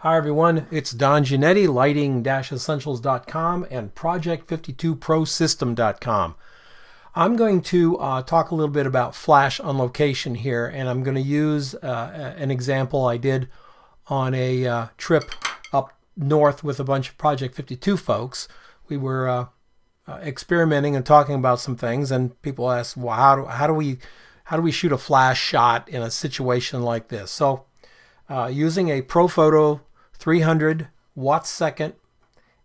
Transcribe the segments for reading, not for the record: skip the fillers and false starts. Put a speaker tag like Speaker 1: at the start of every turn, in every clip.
Speaker 1: Hi everyone, it's Don Giannatti, lighting-essentials.com and project52prosystem.com. I'm going to talk a little bit about flash on location here, and I'm going to use an example I did on a trip up north with a bunch of Project 52 folks. We were experimenting and talking about some things, and people asked, well, how do we shoot a flash shot in a situation like this? So using a Profoto 300 watts second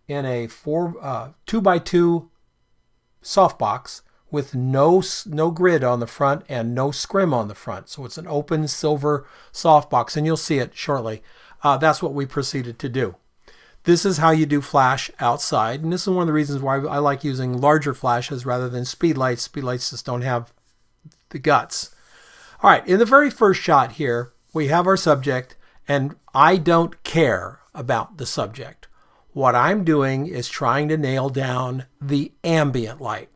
Speaker 1: in a 2x2 softbox with no grid on the front and no scrim on the front. So it's an open silver softbox, and you'll see it shortly. That's what we proceeded to do. This is how you do flash outside, and this is one of the reasons why I like using larger flashes rather than speed lights. Speed lights just don't have the guts. All right, in the very first shot here, we have our subject, and I don't care about the subject. What I'm doing is trying to nail down the ambient light.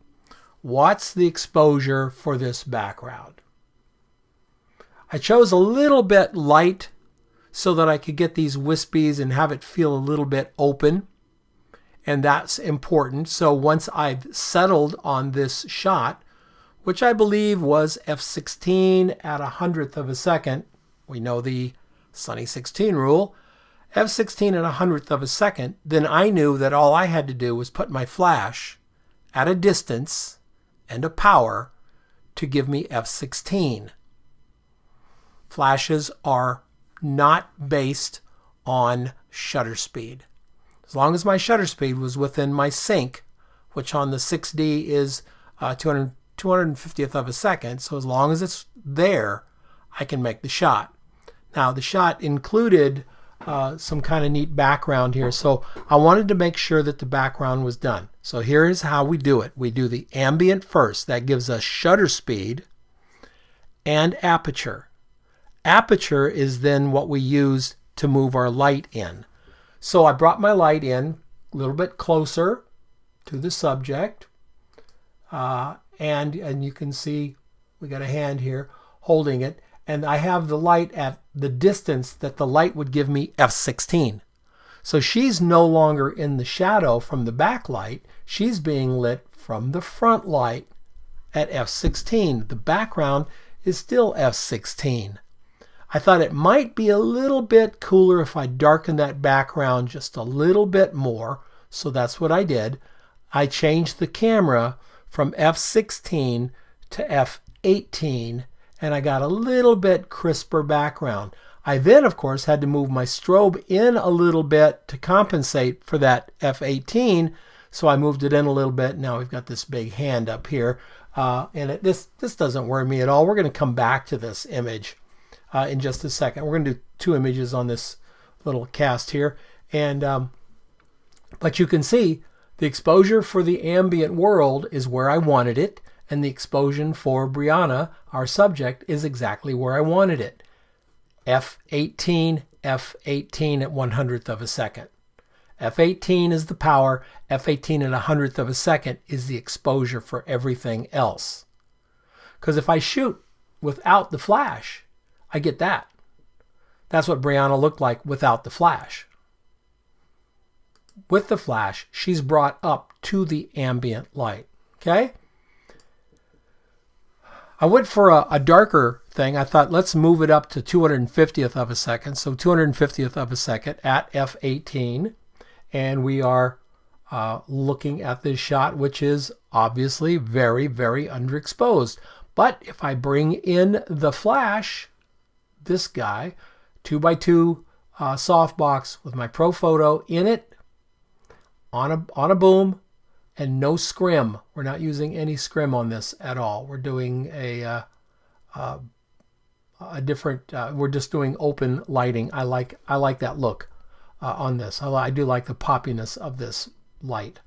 Speaker 1: What's the exposure for this background? I chose a little bit light so that I could get these wispies and have it feel a little bit open. And that's important. So once I've settled on this shot, which I believe was f16 at 100th of a second, we know the Sunny 16 rule, f16 at 100th of a second, then I knew that all I had to do was put my flash at a distance and a power to give me f16. Flashes are not based on shutter speed. As long as my shutter speed was within my sync, which on the 6D is 250th of a second, so as long as it's there, I can make the shot. Now, the shot included some kind of neat background here, so I wanted to make sure that the background was done. So here is how we do it. We do the ambient first. That gives us shutter speed and aperture. Aperture is then what we use to move our light in. So I brought my light in a little bit closer to the subject, and you can see we got a hand here holding it. And I have the light at the distance that the light would give me f16. So she's no longer in the shadow from the backlight. She's being lit from the front light at f16. The background is still f16. I thought it might be a little bit cooler if I darkened that background just a little bit more. So that's what I did. I changed the camera from f16 to f18. And I got a little bit crisper background. I then, of course, had to move my strobe in a little bit to compensate for that f18. So I moved it in a little bit. Now we've got this big hand up here. This doesn't worry me at all. We're going to come back to this image in just a second. We're going to do two images on this little cast here. But you can see the exposure for the ambient world is where I wanted it. And the exposure for Brianna, our subject, is exactly where I wanted it. F18, F18 at 100th of a second. F18 is the power. F18 at 100th of a second is the exposure for everything else. Because if I shoot without the flash, I get that. That's what Brianna looked like without the flash. With the flash, she's brought up to the ambient light. Okay? I went for a darker thing. I thought, let's move it up to 250th of a second. So 250th of a second at f18. And we are looking at this shot, which is obviously very, very underexposed. But if I bring in the flash, this guy, 2x2 softbox with my Profoto in it, on a boom, and no scrim. We're not using any scrim on this at all. We're doing a different. We're just doing open lighting. I like that look on this. I do like the poppiness of this light.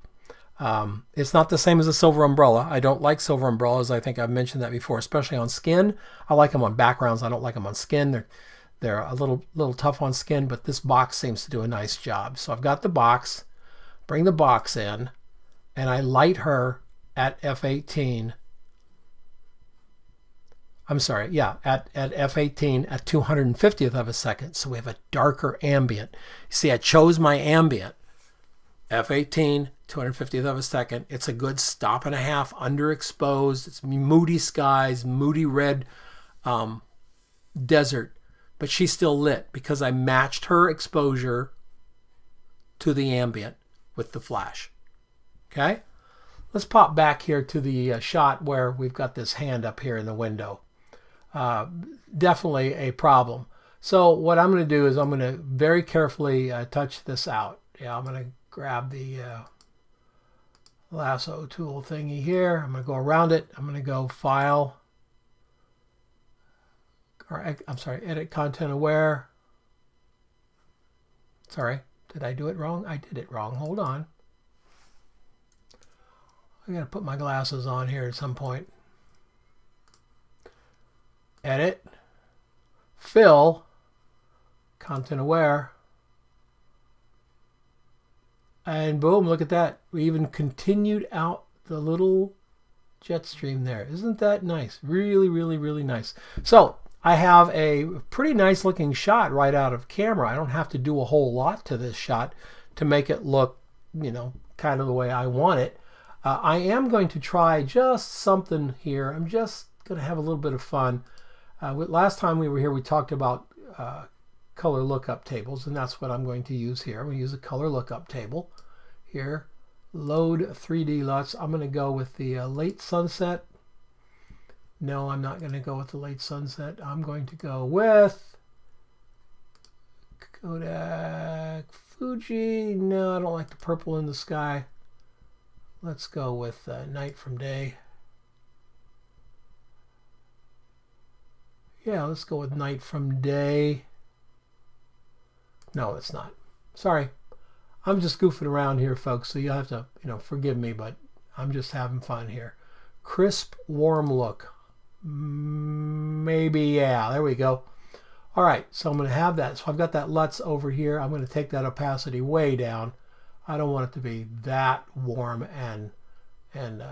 Speaker 1: It's not the same as a silver umbrella. I don't like silver umbrellas. I think I've mentioned that before, especially on skin. I like them on backgrounds. I don't like them on skin. They're a little tough on skin, but this box seems to do a nice job. So I've got the box. Bring the box in. And I light her at f18. I'm sorry, yeah, at f18 at 250th of a second. So we have a darker ambient. You see, I chose my ambient. f18, 250th of a second. It's a good stop and a half, underexposed. It's moody skies, moody red desert. But she's still lit because I matched her exposure to the ambient with the flash. Okay? Let's pop back here to the shot where we've got this hand up here in the window. Definitely a problem. So what I'm going to do is I'm going to very carefully touch this out. Yeah, I'm going to grab the lasso tool thingy here. I'm going to go around it. I'm going to go File, or I'm sorry, Edit Content Aware. Sorry, did I do it wrong? I did it wrong. Hold on. I got to put my glasses on here at some point. Edit, Fill, Content Aware, and boom, look at that. We even continued out the little jet stream there. Isn't that nice? Really, really, really nice. So I have a pretty nice looking shot right out of camera. I don't have to do a whole lot to this shot to make it look, you know, kind of the way I want it. I am going to try just something here. I'm just going to have a little bit of fun. Last time we were here, we talked about color lookup tables, and that's what I'm going to use here. I'm going to use a color lookup table here. Load 3D LUTs. I'm going to go with the late sunset. No, I'm not going to go with the late sunset. I'm going to go with Kodak Fuji. No, I don't like the purple in the sky. Let's go with night from day. Yeah, let's go with night from day. No, it's not. Sorry. I'm just goofing around here, folks, so you'll have to, forgive me, but I'm just having fun here. Crisp, warm look. Maybe, yeah, there we go. All right, so I'm going to have that. So I've got that LUTs over here. I'm going to take that opacity way down. I don't want it to be that warm and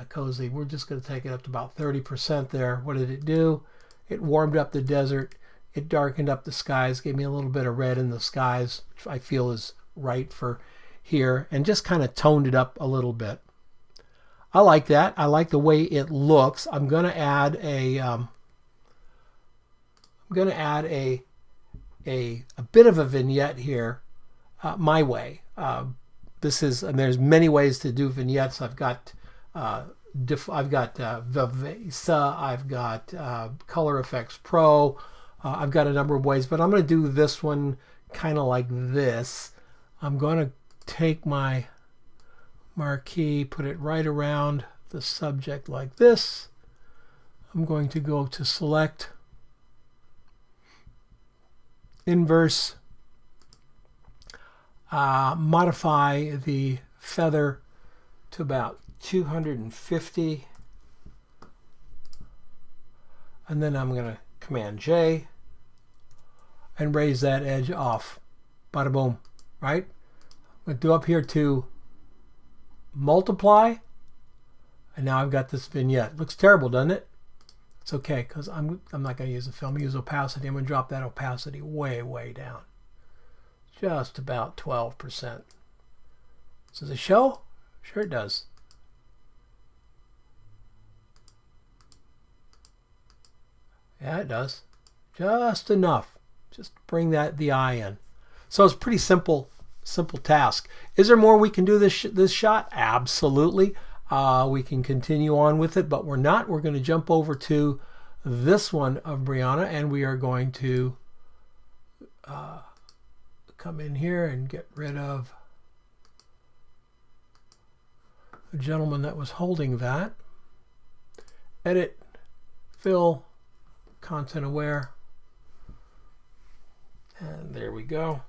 Speaker 1: cozy. We're just going to take it up to about 30% there. What did it do? It warmed up the desert. It darkened up the skies, gave me a little bit of red in the skies, which I feel is right for here, and just kind of toned it up a little bit. I like that. I like the way it looks. I'm going to add a bit of a vignette here, my way. There's many ways to do vignettes. I've got Vivesa, I've got Color Effects Pro. I've got a number of ways, but I'm going to do this one kind of like this. I'm going to take my marquee, put it right around the subject like this. I'm going to go to Select, Inverse, modify the feather to about 250, and then I'm going to Command J and raise that edge off. Bada boom, right? I'm going to do up here to multiply, and now I've got this vignette. Looks terrible, doesn't it? It's okay, because I'm not going to use the film. Use opacity. I'm going to drop that opacity way, way down. Just about 12%. Does it show? Sure it does. Yeah, it does. Just enough. Just bring the eye in. So it's pretty simple task. Is there more we can do this shot? Absolutely. We can continue on with it, but we're not. We're going to jump over to this one of Brianna, and we are going to come in here and get rid of the gentleman that was holding that. Edit, Fill, Content Aware, and there we go.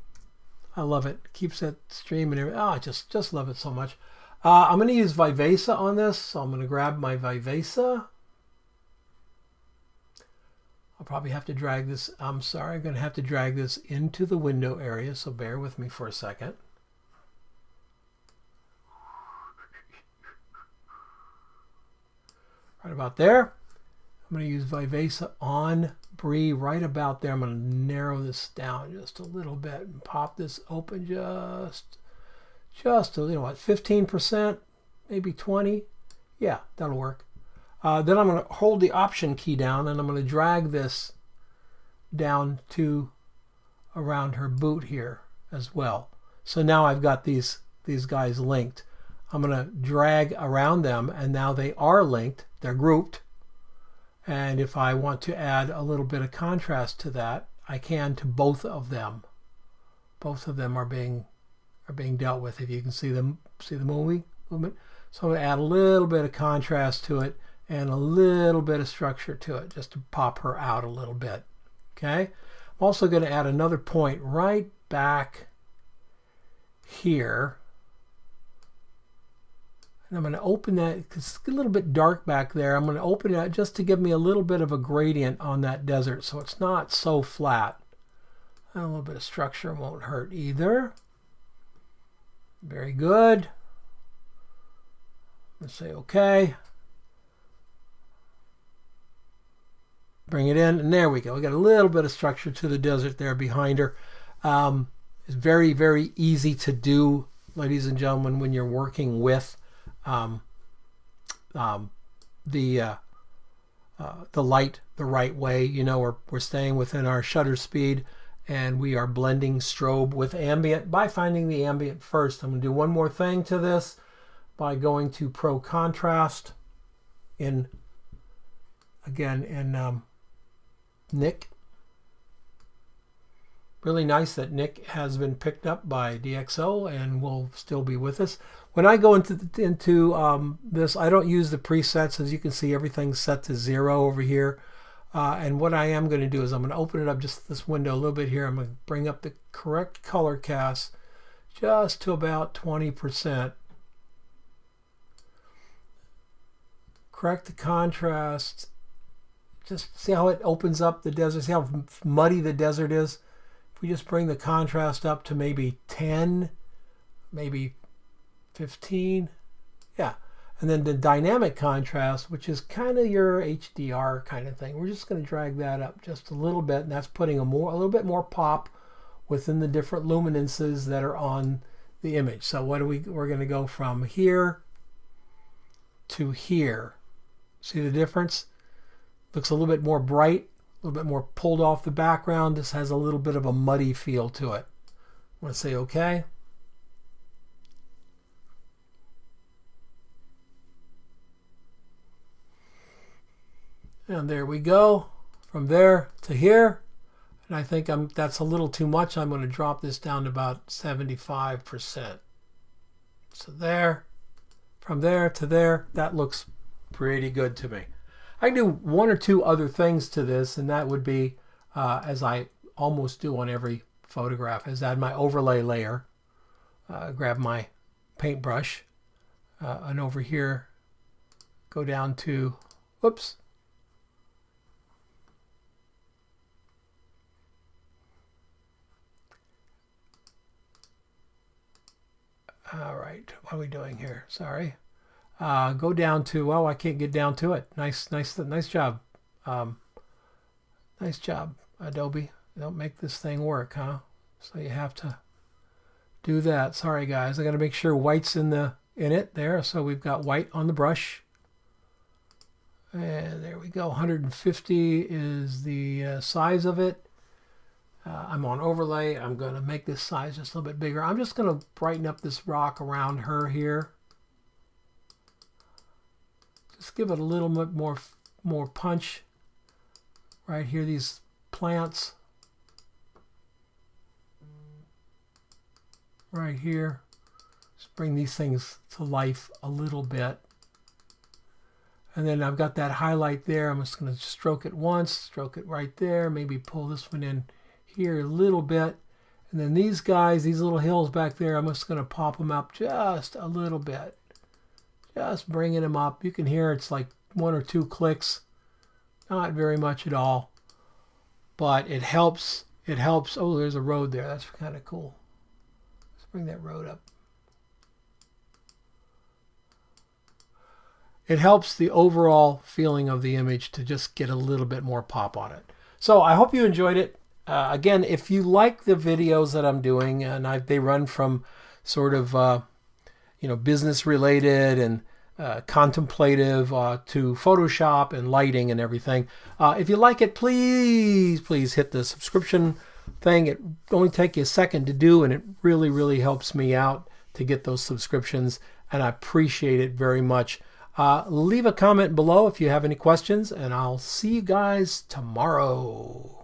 Speaker 1: I love it. Keeps that stream and everything. Oh, I just love it so much. I'm going to use Vivesa on this, so I'm going to grab my Vivesa. I'll probably have to drag this. I'm sorry, I'm going to have to drag this into the window area, so bear with me for a second. Right about there. I'm going to use Vivesa on Brie right about there. I'm going to narrow this down just a little bit and pop this open just a, you know what, 15%, maybe 20. Yeah, that'll work. Then I'm going to hold the Option key down and I'm going to drag this down to around her boot here as well. So now I've got these guys linked. I'm going to drag around them and now they are linked. They're grouped. And if I want to add a little bit of contrast to that, I can to both of them. Both of them are being dealt with. If you can see them, see the movement. So I'm going to add a little bit of contrast to it and a little bit of structure to it just to pop her out a little bit. Okay. I'm also going to add another point right back here. And I'm going to open that because it's a little bit dark back there. I'm going to open it just to give me a little bit of a gradient on that desert so it's not so flat. And a little bit of structure won't hurt either. Very good. Let's say OK. Bring it in, and there we go. We got a little bit of structure to the desert there behind her. It's very, very easy to do, ladies and gentlemen, when you're working with the light the right way. You know, we're staying within our shutter speed, and we are blending strobe with ambient by finding the ambient first. I'm going to do one more thing to this by going to Pro Contrast in Nick. Really nice that Nick has been picked up by DxO and will still be with us. When I go into this, I don't use the presets. As you can see, everything's set to 0 over here. And what I am going to do is I'm going to open it up just this window a little bit here. I'm going to bring up the correct color cast just to about 20%. Correct the contrast. Just see how it opens up the desert. See how muddy the desert is. If we just bring the contrast up to maybe 10, maybe 15. Yeah. And then the dynamic contrast, which is kind of your HDR kind of thing. We're just going to drag that up just a little bit, and that's putting a little bit more pop within the different luminances that are on the image. So what we're going to go from here to here. See the difference? Looks a little bit more bright, a little bit more pulled off the background. This has a little bit of a muddy feel to it. I'm going to say OK. And there we go. From there to here. And I think that's a little too much. I'm going to drop this down to about 75%. So there. From there to there. That looks pretty good to me. I can do one or two other things to this, and that would be, as I almost do on every photograph, is add my overlay layer, grab my paintbrush, and over here, go down to, whoops. All right, what are we doing here? Sorry. Go down to, well, I can't get down to it. Nice job. Nice job, Adobe. Don't make this thing work, huh? So you have to do that. Sorry, guys. I got to make sure white's in it there. So we've got white on the brush. And there we go. 150 is the size of it. I'm on overlay. I'm going to make this size just a little bit bigger. I'm just going to brighten up this rock around her here. Just give it a little bit more punch right here, these plants right here. Just bring these things to life a little bit. And then I've got that highlight there. I'm just going to stroke it once, stroke it right there, maybe pull this one in here a little bit. And then these guys, these little hills back there, I'm just going to pop them up just a little bit. Just bringing them up. You can hear it's like 1 or 2 clicks. Not very much at all. But it helps. It helps. Oh, there's a road there. That's kind of cool. Let's bring that road up. it helps the overall feeling of the image to just get a little bit more pop on it. So I hope you enjoyed it. Again, if you like the videos that I'm doing, and they run from sort of business related and contemplative to Photoshop and lighting and everything. If you like it, please hit the subscription thing. It only takes you a second to do, and it really helps me out to get those subscriptions, and I appreciate it very much. Leave a comment below if you have any questions, and I'll see you guys tomorrow.